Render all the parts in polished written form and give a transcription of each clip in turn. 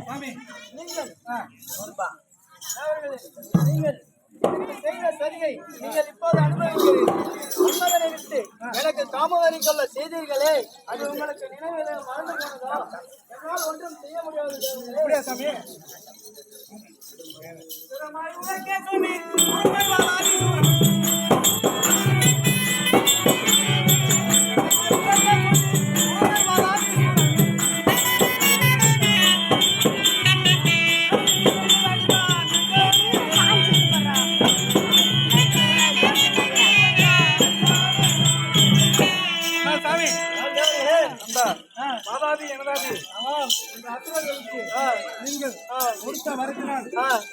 சாமி நீங்கள் செய்த சரியை நீங்கள் இப்போது அனுபவிக்கிறீர்கள். விட்டு எனக்கு காமவரி கொள்ள செய்தீர்களே, அது உங்களுக்கு நினைவிலே மறந்து போனதா? என்னால் ஒன்றும் செய்ய முடியாது சாமி. நீங்கள் ஒருத்த வருகிறான்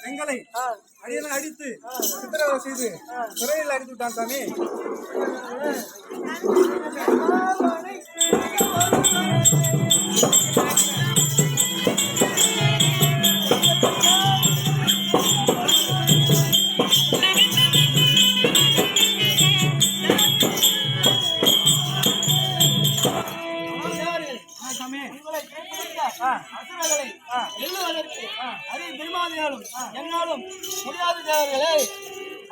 எங்களை அடியனை அடித்து சித்திரவதை செய்து சிறையில் அடித்து விட்டான் சாமி. என்னாலும் முடியாது தேவர்களே.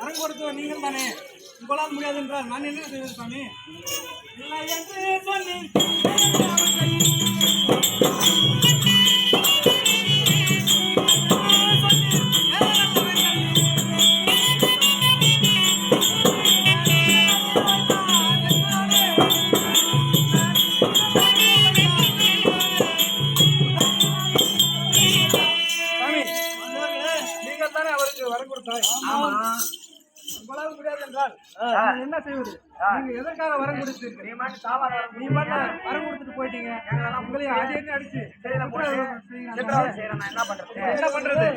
அறம் கொடுத்தவர் நீங்கள் தானே, உங்களால் முடியாது என்றால் நான் என்ன செய்வது சாமி? இல்லை என்று சொல்லி உங்களால் முடியாது என்றால் என்ன செய்வது? நீங்க எதற்காக வரம் கொடுத்தீர்கள்? நீ வரம் கொடுத்துட்டு போயிட்டீங்க. உங்களை அடி அடிச்சு என்ன பண்றது?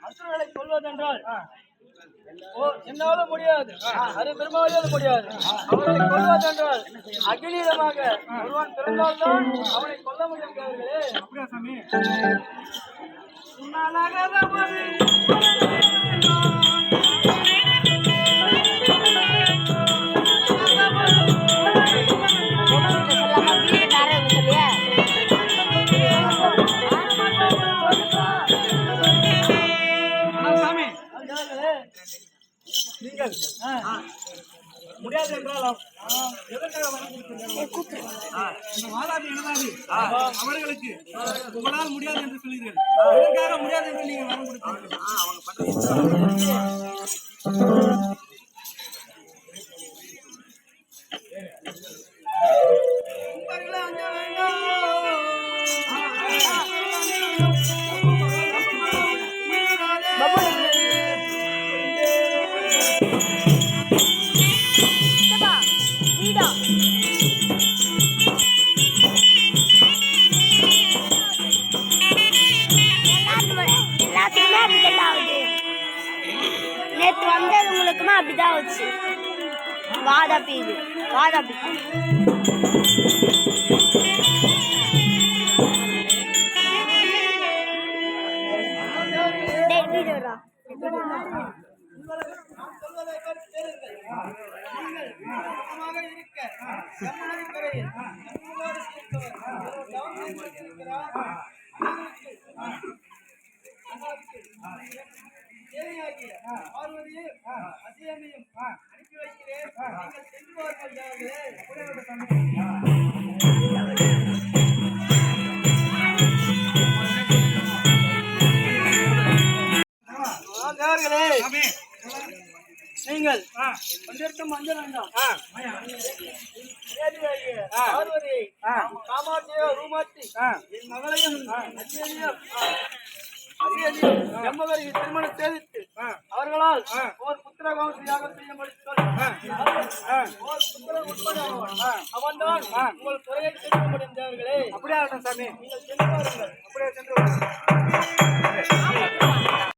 அசுரர்களை கொல்வதென்றால் என்னால முடியாது, அது பெருமாளால் முடியாது. அவர்களை கொல்வதென்றால் அகிலீதமாக ஒருவன் பிறந்தால்தான் அவனை கொல்ல முடியும். அப்படியா சாமி? நீங்கள் முடியாது என்றால் எதற்காக வரம் கொடுத்தீர்கள்? மாதாபி இனதாபி அவர்களுக்கு உங்களால் முடியாது என்று சொல்கிறீர்கள். எதற்காக முடியாது என்று நீங்கள் வரம் கொடுத்தீர்கள்? நேற்று வந்தது உங்களுக்குமா அப்படிதான் வச்சு வாதாப்பி இது வாதாப்பி அனுப்பி வைக்கிறேன். சென்று வாருங்கள். நீங்கள் கொண்டிருக்கும் மஞ்சள் வேண்டாம். பார்வதி காமாட்சியோ ரூமாட்சி என் மகளையும் எம்மகரை திருமணம் செய்து அவர்களால் ஒரு புத்திர வம்சையாக செய்யும்படி அவன்தான் உங்கள் குறையை தீர்க்க முடியும் தேவர்களே. அப்படியே சாமி, நீங்கள் சென்று வாருங்கள். அப்படியே சென்று